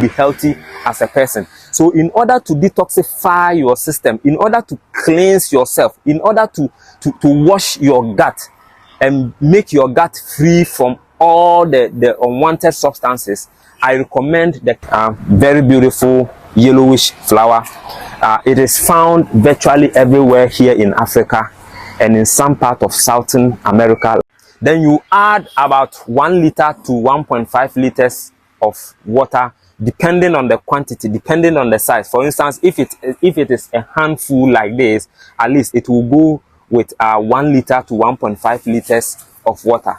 be healthy as a person. So in order to detoxify your system, in order to cleanse yourself, in order to wash your gut and make your gut free from all the unwanted substances, I recommend the very beautiful yellowish flower. It is found virtually everywhere here in Africa and in some part of Southern America. Then you add about 1 liter to 1.5 liters of water, depending on the quantity, depending on the size. For instance, if it is a handful like this, at least it will go with 1 liter to 1.5 liters of water.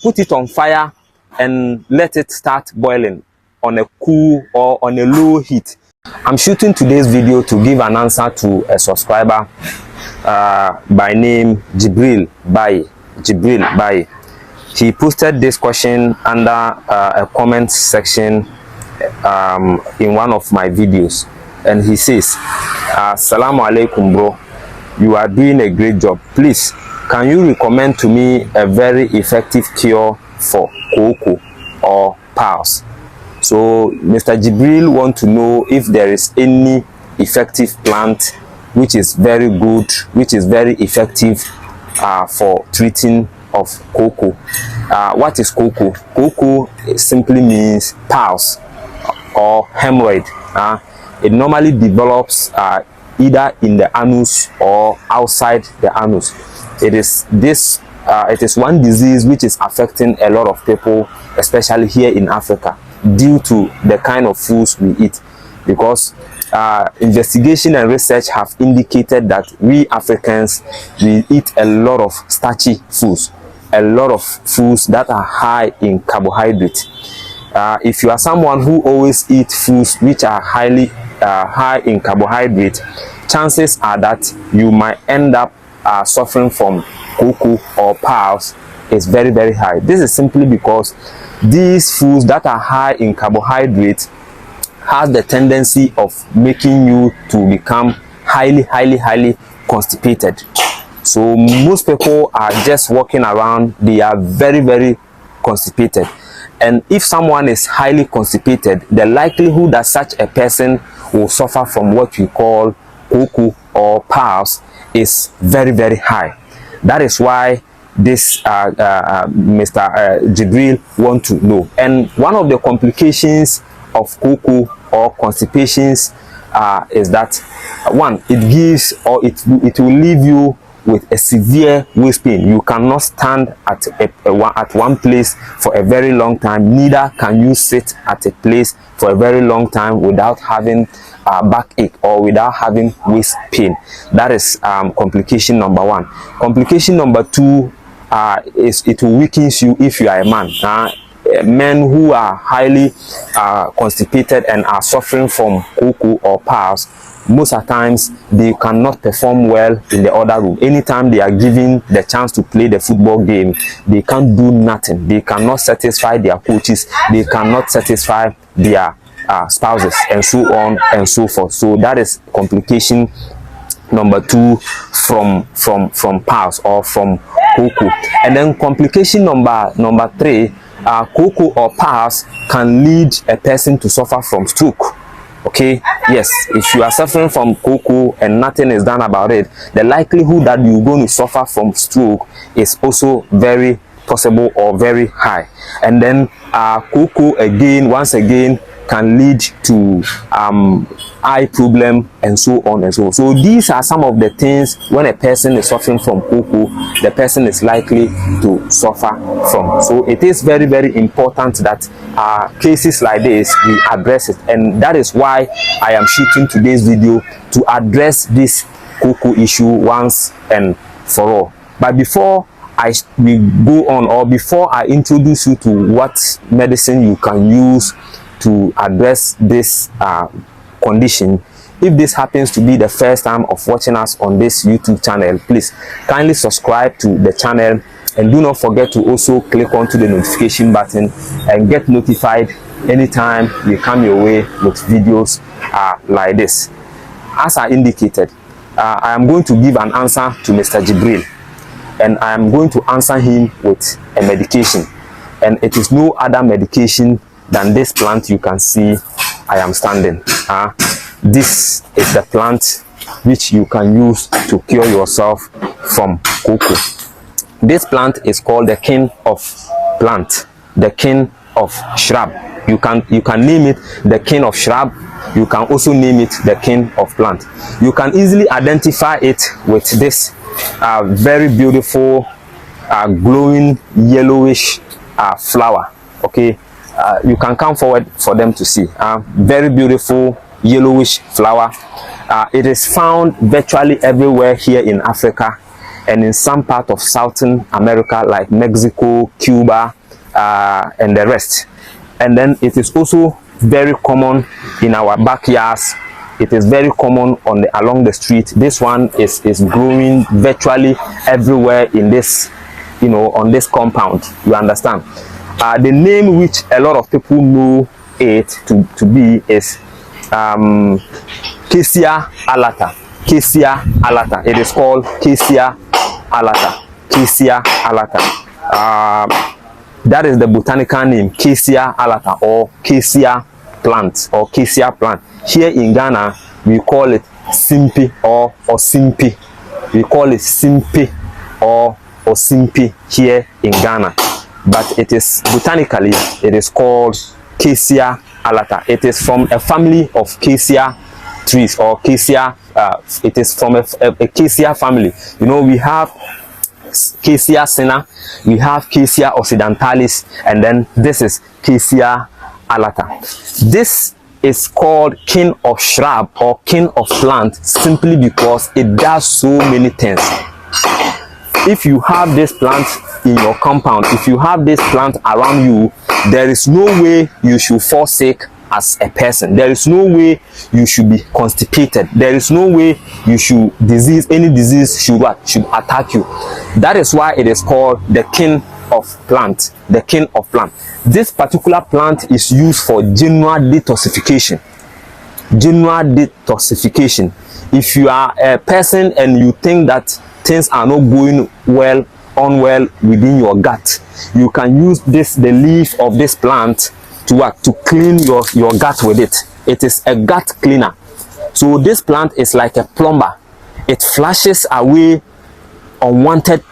Put it on fire and let it start boiling on a cool or on a low heat. I'm shooting today's video to give an answer to a subscriber by name Jibril Bai. He posted this question under a comment section in one of my videos, and he says, Assalamu alaikum bro, you are doing a great job. Please, can you recommend to me a very effective cure for kooko or piles? So Mr. Jibril wants to know if there is any effective plant which is very good, which is very effective for treating of kooko. What is kooko? Kooko simply means piles or hemorrhoid. It normally develops either in the anus or outside the anus. It is one disease which is affecting a lot of people, especially here in Africa, due to the kind of foods we eat. Because investigation and research have indicated that we Africans, we eat a lot of starchy foods, a lot of foods that are high in carbohydrate. If you are someone who always eats foods which are highly high in carbohydrate, chances are that you might end up suffering from kooko or piles is very, very high. This is simply because these foods that are high in carbohydrate has the tendency of making you to become highly constipated. So most people are just walking around, they are very, very constipated. And if someone is highly constipated, the likelihood that such a person will suffer from what we call kooko or piles is very, very high. That is why this Mr. Jibril want to know. And one of the complications of kooko or constipations is that one, it gives or it will leave you with a severe waist pain. You cannot stand at one place for a very long time, neither can you sit at a place for a very long time without having backache or without having waist pain. That is complication number one. Complication number two is it will weaken you if you are a man. Men who are highly constipated and are suffering from kooko or piles, most of the times they cannot perform well in the other room. Anytime they are given the chance to play the football game, they can't do nothing. They cannot satisfy their coaches, they cannot satisfy their spouses, and so on and so forth. So that is complication number two from piles or from kooko. And then complication number three, kooko or piles can lead a person to suffer from stroke. Okay, yes, if you are suffering from kooko and nothing is done about it, the likelihood that you're going to suffer from stroke is also very possible or very high. And then kooko again, once again, can lead to eye problem and so on and so on. So these are some of the things when a person is suffering from kooko, the person is likely to suffer from. So it is very, very important that cases like this, we address it. And that is why I am shooting today's video, to address this kooko issue once and for all. But before we go on, or before I introduce you to what medicine you can use to address this condition, if this happens to be the first time of watching us on this YouTube channel, please kindly subscribe to the channel, and do not forget to also click onto the notification button and get notified anytime we come your way with videos like this. As I indicated, I am going to give an answer to Mr. Jibril, and I am going to answer him with a medication, and it is no other medication than this plant you can see I am standing. This is the plant which you can use to cure yourself from kooko. This plant is called the king of plant, the king of shrub. You can name it the king of shrub. You can also name it the king of plant. You can easily identify it with this very beautiful glowing yellowish flower. Okay, you can come forward for them to see. Very beautiful yellowish flower. It is found virtually everywhere here in Africa and in some part of Southern America like Mexico, Cuba, and the rest. And then it is also very common in our backyards. It is very common along the street. This one is growing virtually everywhere in this, on this compound. You understand? The name which a lot of people know it to be is Cassia alata. Cassia alata. It is called Cassia alata. Cassia alata. That is the botanical name, Cassia alata, or Cassia plant, or Cassia plant. Here in Ghana, we call it Simpi or Simpi. We call it Simpi or Simpi here in Ghana. But it is botanically, it is called Cassia alata. It is from a family of Cassia trees, or Cassia. It is from a Cassia family. We have Cassia Senna, we have Cassia occidentalis, and then this is Cassia alata. This is called king of shrub or king of plant simply because it does so many things. If you have this plant in your compound, if you have this plant around you, there is no way you should fall sick as a person. There is no way you should be constipated. There is no way you should any disease should attack you. That is why it is called the king of plant, the king of plant. This particular plant is used for general detoxification. General detoxification. If you are a person and you think that things are not going well within your gut, you can use the leaf of this plant to clean your gut with it. It is a gut cleaner. So this plant is like a plumber. It flushes away unwanted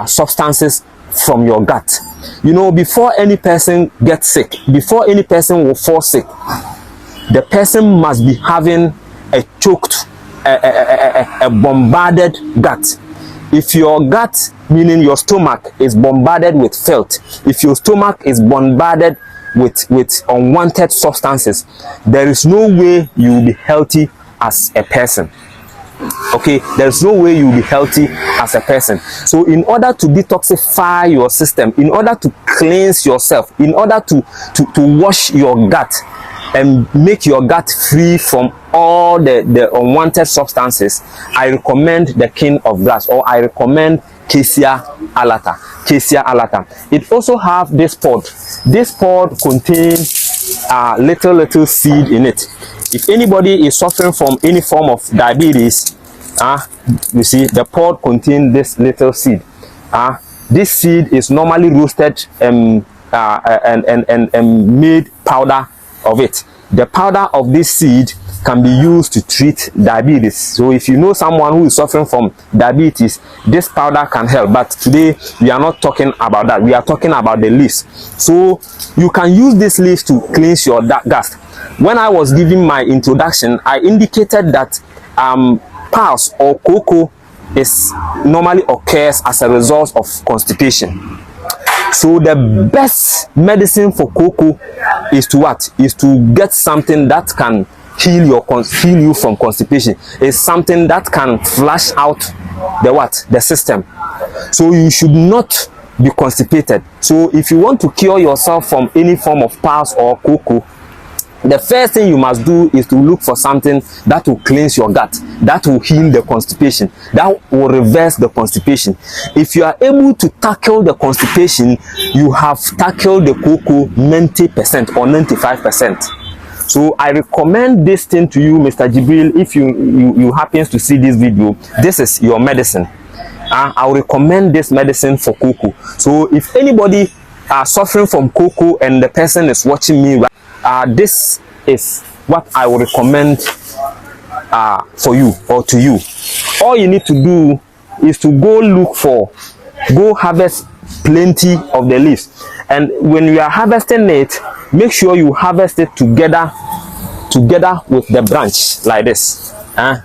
substances from your gut. Before any person gets sick, before any person will fall sick, the person must be having a choked, a bombarded gut. If your gut, meaning your stomach, is bombarded with filth, if your stomach is bombarded with unwanted substances, there is no way you will be healthy as a person. Okay, there's no way you will be healthy as a person. So in order to detoxify your system, in order to cleanse yourself, in order to wash your gut and make your gut free from all the unwanted substances, I recommend the king of grass, or I recommend Cassia alata. Cassia alata. It also have this pod. This pod contains little seed in it. If anybody is suffering from any form of diabetes, you see the pod contains this little seed. This seed is normally roasted and made powder of it. The powder of this seed can be used to treat diabetes. So if you know someone who is suffering from diabetes, this powder can help. But today we are not talking about that. We are talking about the leaves. So you can use this leaf to cleanse your gut. When I was giving my introduction, I indicated that piles or kooko normally occurs as a result of constipation. So the best medicine for kooko is to what? Is to get something that can heal you from constipation. It's something that can flush out the system. So you should not be constipated. So if you want to cure yourself from any form of piles or kooko, the first thing you must do is to look for something that will cleanse your gut, that will heal the constipation, that will reverse the constipation. If you are able to tackle the constipation, you have tackled the kooko 90% or 95%. So I recommend this thing to you, Mr. Jibril. If you happen to see this video, this is your medicine. I will recommend this medicine for kooko. So if anybody are suffering from kooko and the person is watching me, this is what I would recommend for you or to you. All you need to do is to go harvest plenty of the leaves, and when you are harvesting it, make sure you harvest it together with the branch like this,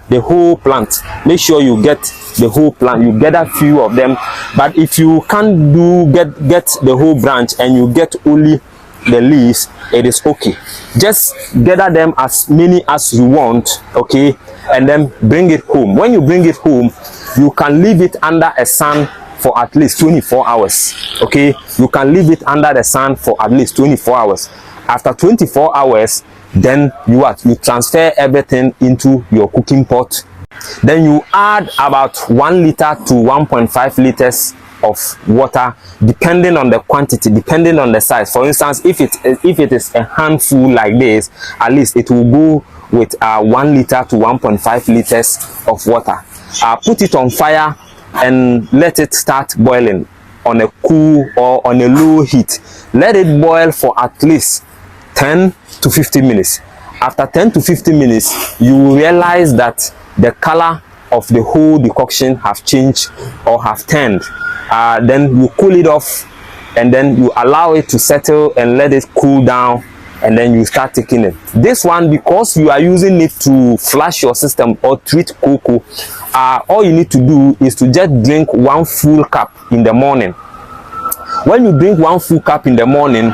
the whole plant. Make sure you get the whole plant, you get a few of them. But if you can't get the whole branch and you get only the leaves, it is okay. Just gather them as many as you want, okay, and then bring it home. When you bring it home, you can leave it under a sun for at least 24 hours, okay. You can leave it under the sun for at least 24 hours. After 24 hours, then you transfer everything into your cooking pot. Then you add about 1 liter to 1.5 liters of water, depending on the quantity, depending on the size. For instance, if it is a handful like this, at least it will go with 1 liter to 1.5 liters of water. Put it on fire and let it start boiling on a cool or on a low heat. Let it boil for at least 10 to 15 minutes. After 10 to 15 minutes, you will realize that the color of the whole decoction have changed or have turned. Then you cool it off, and then you allow it to settle and let it cool down, and then you start taking it. This one, because you are using it to flush your system or treat cocoa, all you need to do is to just drink 1 full cup in the morning. When you drink 1 full cup in the morning,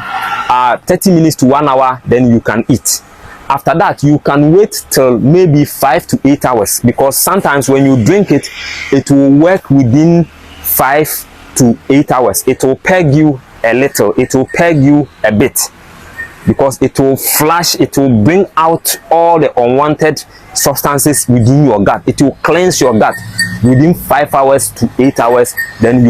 30 minutes to 1 hour, then you can eat. After that, you can wait till maybe 5 to 8 hours, because sometimes when you drink it, it will work within 5 to 8 hours. It will peg you a little, it will peg you a bit, because it will flush, it will bring out all the unwanted substances within your gut. It will cleanse your gut within 5 hours to 8 hours. Then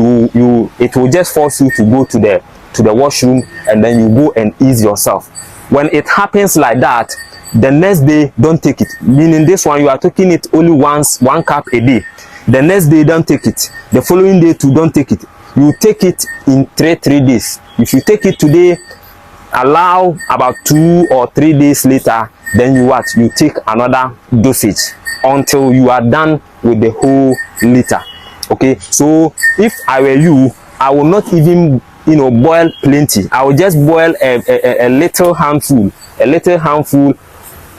it will just force you to go to the washroom, and then you go and ease yourself. When it happens like that, the next day don't take it. Meaning this one, you are taking it only once, 1 cup a day. The next day don't take it. The following day too, don't take it. You take it in 3 days. If you take it today, allow about 2 or 3 days later, then you take another dosage until you are done with the whole liter. Okay, so if I were you, I will not even boil plenty. I will just boil a little handful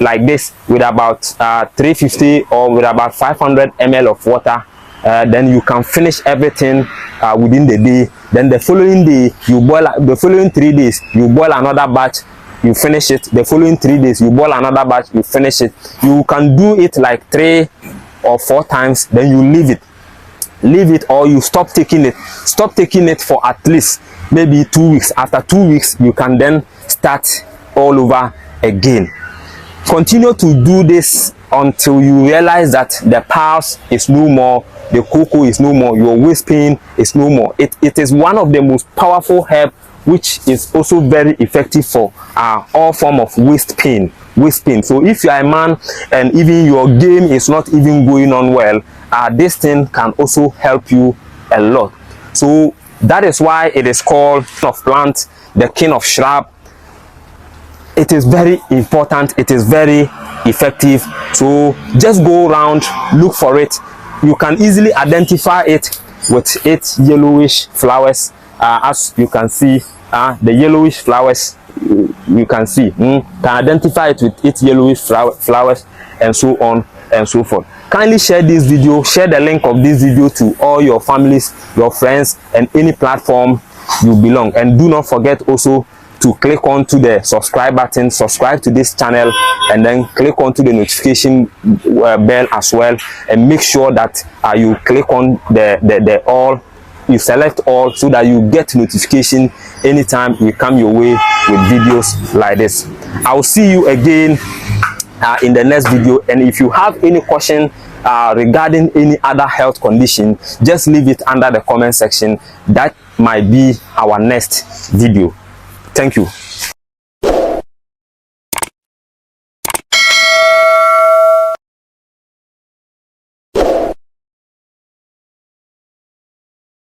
like this, with about 350 or with about 500 ml of water. Then you can finish everything within the day. Then the following day, you boil. The following 3 days, you boil another batch, you finish it. The following 3 days, you boil another batch, you finish it. You can do it like 3 or 4 times, then you leave it, or you stop taking it for at least maybe 2 weeks. After 2 weeks, you can then start all over again. Continue to do this until you realize that the pulse is no more, the cocoa is no more, your waist pain is no more. It is one of the most powerful herbs, which is also very effective for all form of waist pain. So if you are a man and even your game is not even going on well, this thing can also help you a lot. So that is why it is called king of plant, the king of shrub. It is very important, it is very effective. So just go around, look for it. You can easily identify it with its yellowish flowers. As you can see, the yellowish flowers, you can see, can identify it with its yellowish flowers, and so on and so forth. Kindly share this video, share the link of this video to all your families, your friends, and any platform you belong. And do not forget also to click on to the subscribe button, subscribe to this channel, and then click on to the notification bell as well, and make sure that you click on the all, you select all, so that you get notification anytime we come your way with videos like this. I'll see you again in the next video. And if you have any question regarding any other health condition, just leave it under the comment section. That might be our next video. Thank you.